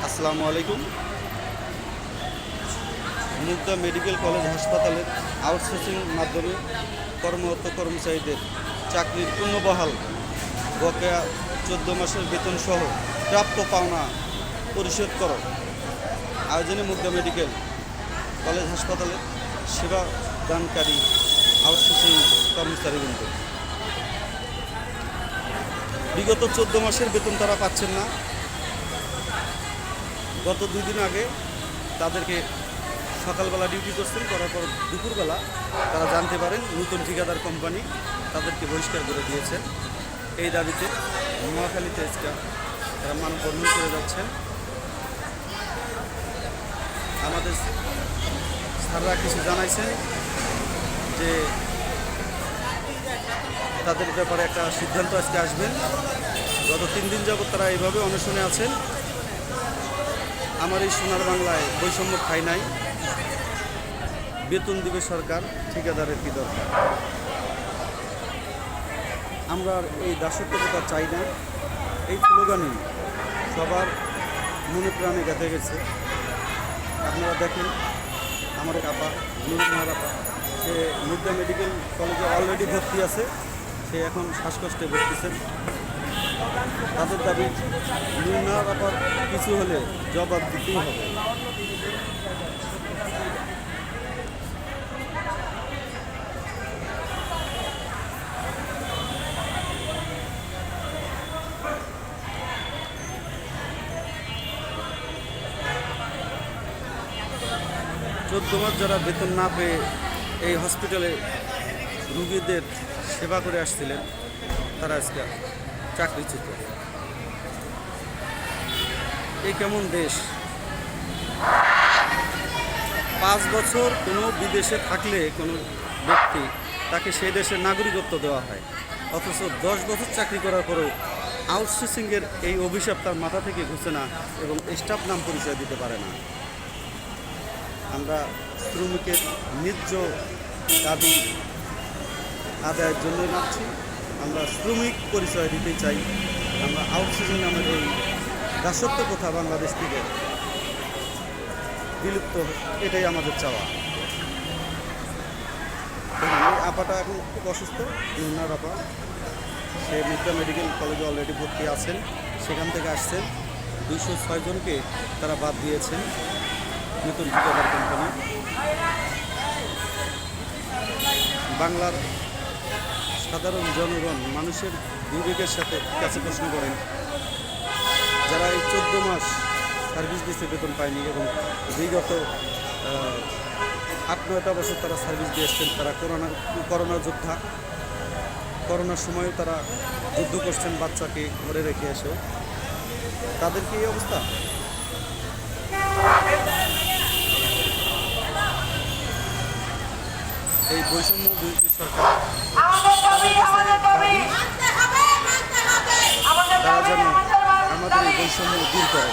আসসালামু আলাইকুম। Mugda medical college হাসপাতালের আউটসোর্সিং মাধ্যমে কর্মরত কর্মচারীদের চাকরির পূর্ণবহাল বকেয়া 14 মাসের বেতন সহ প্রাপ্য পাওনা পরিশোধ করো আয়োজনে মুগদা মেডিকেল কলেজ হাসপাতালের সেবা দানকারী আউটসোর্সিং কর্মচারীবৃন্দ বিগত 14 মাসের বেতন তারা পাচ্ছেন না। গত 2 দিন আগে তাদেরকে সকালবেলা ডিউটি করছেন, করার পর দুপুরবেলা তারা জানতে পারেন নতুন ঠিকাদার কোম্পানি তাদেরকে বহিষ্কার করে দিয়েছেন। এই দাবিতে নোয়াখালীতে তারা মানববন্ধন করে যাচ্ছেন। আমাদের স্যাররা কিছু জানাইছেন যে তাদের ব্যাপারে একটা সিদ্ধান্ত আজকে আসবেন। গত 3 দিন যাবত তারা এইভাবে অনশনে আছেন। আমার এই সোনার বাংলায় বৈষম্য ঠাঁই নাই, বেতন দিবে সরকার, ঠিকাদারের কি দরকার। আমরা এই দাসত্বতা চাই না, এই স্লোগানই সবার মনে প্রাণে গেঁথে গেছে। আপনারা দেখেন আমার এক আপা নুরুন্নাহার আপা, সে মুগদা মেডিকেল কলেজে অলরেডি ভর্তি আছে, সে এখন শ্বাসকষ্টে ভর্তিছেন। তাদের দাবি নুরুন্নাহার আপার কিছু হলে জবাব দিতেই হবে। চোদ্দ মাস যারা বেতন না পেয়ে এই হসপিটালে রুগীদের সেবা করে আসছিলেন, তারা আজকে চাকরিচ্যুত। এই কেমন দেশ! 5 বছর কোনো বিদেশে থাকলে কোনো ব্যক্তি তাকে সেই দেশের নাগরিকত্ব দেওয়া হয়, অথচ 10 বছর চাকরি করার পরেও আউটসোর্সিংয়ের এই অভিশাপ তার মাথা থেকে ঘুচে না এবং স্টাফ নাম পরিচয় দিতে পারে না। আমরা শ্রমিকের ন্যায্য দাবি আদায়ের জন্যই নামছি। আমরা শ্রমিক পরিচয় দিতে চাই। আমরা আউটসোর্সিং নামের এই দাসত্ব প্রথা বাংলাদেশ থেকে বিলুপ্ত, এটাই আমাদের চাওয়া। এই আপাটা এখন খুব অসুস্থ, নুরুন্নাহার আপা, সে মুগদা মেডিকেল কলেজে অলরেডি ভর্তি আছেন, সেখান থেকে আসছেন। 206 জনকে তারা বাদ দিয়েছেন নতুন ঠিকাদার কোম্পানি। বাংলার সাধারণ জনগণ মানুষের বিবেকের সাথে কাছে প্রশ্ন করেন, যারা এই 14 মাস সার্ভিস দিতে বেতন পায়নি এবং বিগত 8-9টা বছর তারা সার্ভিস দিয়ে এসছেন, তারা করোনা যোদ্ধা, করোনার সময়ও তারা যুদ্ধ করছেন বাচ্চাকে ঘরে রেখে এসেও, তাদের কি এই অবস্থা? এই বৈষম্য বিরোধী সরকার তারা যেন আমাদের এই বৈষম্য দূর করে।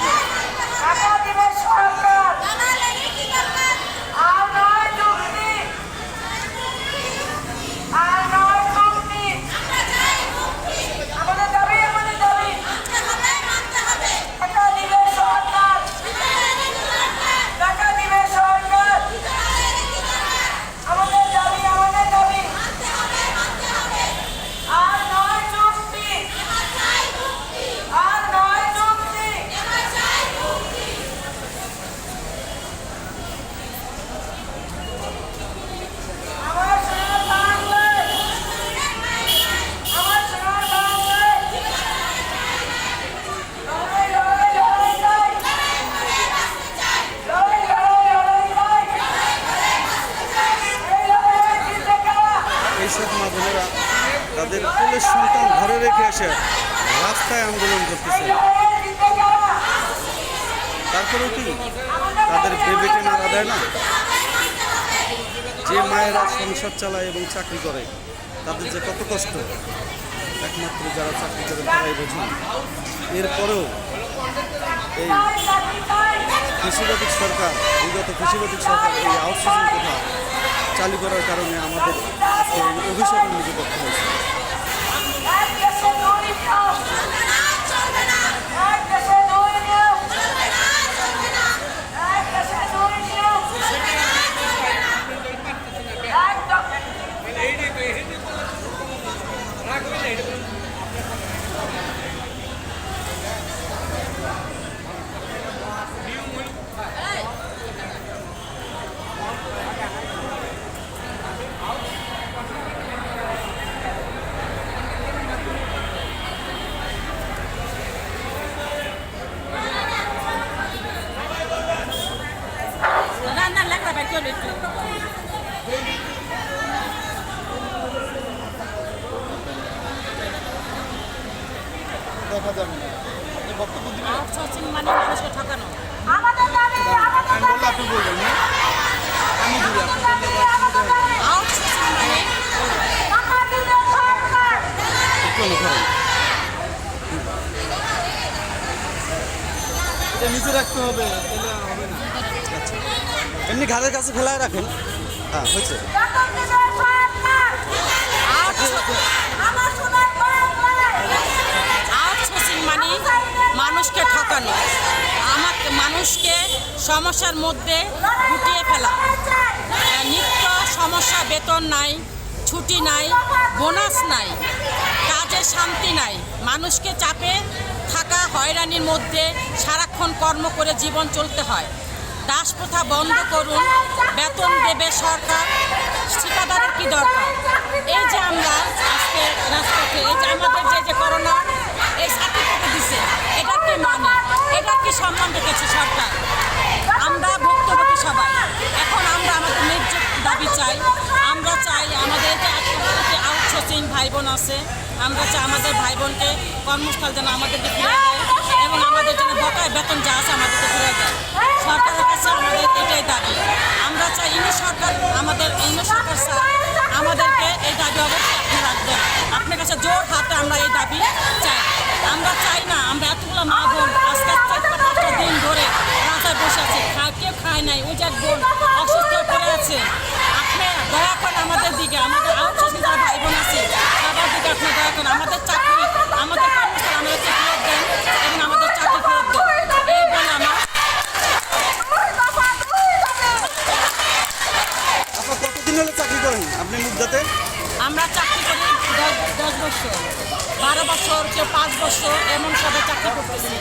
এইসব মা বোনেরা তাদের কোলের সন্তান ঘরে রেখে এসে রাস্তায় আন্দোলন করতেছে, তারপরেও কি তাদের বিবেকে নাড়া দেয় না? যে মায়েরা সংসার চালায় এবং চাকরি করে তাদের যে কত কষ্ট একমাত্র যারা চাকরি করেন তারাই বোঝেন। এরপরেও এই কৃষিবাদী সরকার, বিগত কৃষিবাদী সরকার এই আউটসোর্সিং প্রথা চালু করার কারণে আমাদের আজকে এই অভিশাপের মুখে পড়তে হয়েছে। চল একটু। দেখা যাবে না বক্তব্য দিবেন আউটসোর্সিং মানে মানুষকে ঠকানো। আমি বললে আপনি বলবেন না আমি দিই আউটসোর্সিং মানে এটা নিচে রাখতে হবে তাহলে হবে না আচ্ছা এমনি ঘাড়ের কাছে ফেলায় রাখেন হ্যাঁ হয়েছে আউটসোর্সিং মানে মানুষকে ঠকানো, মানুষকে সমস্যার মধ্যে গুটিয়ে ফেলা। নিত্য সমস্যা, বেতন নাই, ছুটি নাই, বোনাস নাই, কাজে শান্তি নাই, মানুষকে চাপে থাকা হয়রানির মধ্যে সারাক্ষণ কর্ম করে জীবন চলতে হয়। দাসপ্রথা বন্ধ করুন, বেতন দেবে সরকার, ঠিকাদারের কি দরকার? এই যে আমরা আজকে রাজপথে, এই যে আমাদের যে করোনা এই সার্টিফিকেট দিছে, এটা কি মানে, এটা কি সম্মান রেখেছে সরকার? আমরা ভুক্তভোগী সবাই। এখন আমরা আমাদের ন্যায্য দাবি চাই। আমরা চাই আমাদের যে আউটসোর্সিং ভাই বোন আছে, আমরা চাই আমাদের ভাই বোনকে কর্মস্থল যেন আমাদেরকে ফিরে দেয় এবং আমাদের জন্য বকায় বেতন যা আছে আমাদেরকে ফিরে দেয়। সরকারের কাছে আমাদের এটাই দাবি। আমরা চাই সরকার স্যার আমাদেরকে এই দাবি অবশ্যই আপনি রাখবেন। আপনার কাছে জোর হাতে আমরা এই দাবি চাই। আমরা চাই না আমরা এতগুলো মা বোন আজকে 4-5টা দিন ধরে রাস্তায় বসে আছে, কেউ খায় নাই, ওই যে এক বোন অসুস্থ পড়ে আছে। আপনি দয়া করেন আমাদের দিকে, আমাদের আউটসোর্সিং যারা ভাই বোন আছে সবার দিকে আপনি দয়া করেন। আমাদের চাকরি, আমাদের কর্মস্থল আমাদেরকে ফেরত দেন এবং আমাদের চাকরি ফেরত দেন। এই বলে আমার কতদিন হলে চাকরি করেন আপনি মুগ্ধাতে? আমরা চাকরি করি 10 বছর, 12 বছর, কেউ 5 বছর, এমন সবাই চাকরি করতেছি।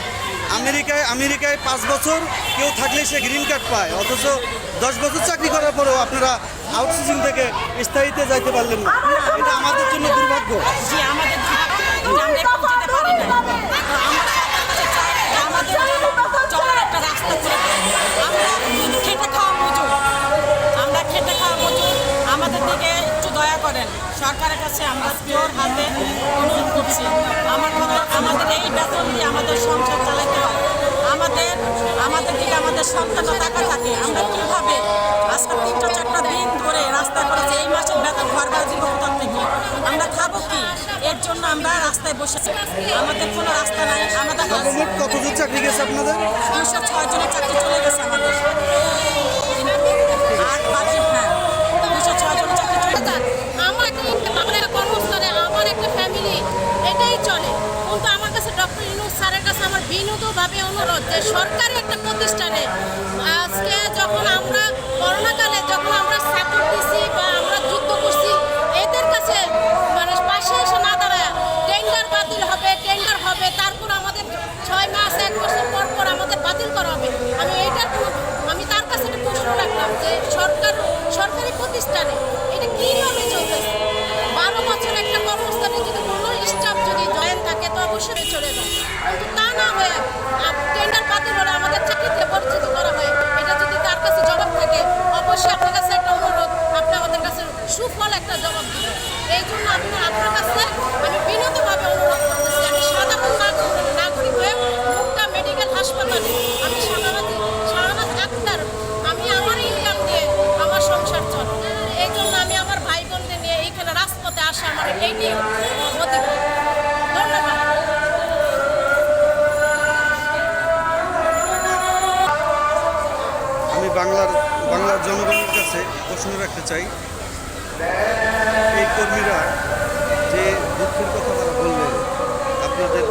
আমেরিকায় 5 বছর কেউ থাকলে সে গ্রিন কার্ড পায়, অথচ 10 বছর চাকরি করার পরেও আপনারা আউটসোর্সিং থেকে স্থায়ীতে যাইতে পারলেন না। এটা আমাদের জন্য দুর্ভাগ্য। জি, আমাদের আমরা একটু যেতে পারি না। আমরা সরকারের কাছে চাই যে আমাদের চলার একটা রাস্তা করে দেন। আমরা খেটে খাওয়া মজুর, আমাদের দিকে একটু দয়া করেন। সরকারের কাছে আমরা জোর হাতে অনুরোধ করছি। আমাদের এই বেতন দিয়ে আমাদের সংসার চালাতে হয়। আমাদের দিকে আমাদের সন্তানরা টাকা থাকে, আমরা কীভাবে আজকে 3-4টা দিন ধরে রাস্তা করেছে, এই মাসের বেতন ঘর বাড়ি দিব কোথার থেকে, আমরা খাবো কি? এর জন্য আমরা রাস্তায় বসেছি। আমাদের কোনো রাস্তা নাই। আমাদের কতজন চাকরি গেছে আপনাদের? 206 জনের চাকরি চলে গেছে আমাদের। আর বাকি 206 জনের চাকরি চলে গেছে। আমার কর্মস্থলে আমার একটা ফ্যামিলি এটাই চলে। কিন্তু আমার কাছে ডক্টর ইউনূস স্যারের কাছে আমার বিনীতভাবে অনুরোধ যে সরকারি একটা প্রতিষ্ঠানে আজকে যখন আমরা করোনাকালে যখন আমরা সাপোর্ট দিচ্ছি বা আমরা যুদ্ধ করছি, এদের কাছে মানে পাশে এসে না দাঁড়ায় টেন্ডার বাতিল হবে, তারপর আমাদের 6 মাস 1 বছর পর আমাদের বাতিল করা হবে। আমি তার কাছে একটা প্রশ্ন রাখলাম যে সরকারি প্রতিষ্ঠানে এটা কীভাবে চলতেছে? 12 বছর একটা কর্মস্থানে যদি কোনো স্টাফ যদি জয়েন থাকে তো অবশ্যই চলে যায়, কিন্তু তা না হয়ে টেন্ডার বাতিল হলে আমাদের চাকরিতে বঞ্চিত করা হয়। এটা যদি তার কাছে জবাব থাকে, অবশ্যই আপনার কাছে একটা অনুরোধ, আপনি আমাদের কাছে সুফল একটা জবাব দিবেন। এই জন্য আপনার কাছে আমি বিনীতভাবে অনুরোধ করতেছি। আমি সাধারণ নাগরিক হয়ে মুক্তা মেডিকেল হাসপাতালে আমি শাহনাজ আক্তার, আমি আমার ইনকাম দিয়ে আমার সংসার চলে। এই জন্য আমি আমার ভাই বোনদের নিয়ে এইখানে রাজপথে আসা আমার এইটি মোটিভ। ধন্যবাদ। আমি বাংলার জনগণের কাছে প্রশ্ন রাখতে চাই, এই কর্মীরা যে দুঃখের কথা তারা বললেন, আপনাদের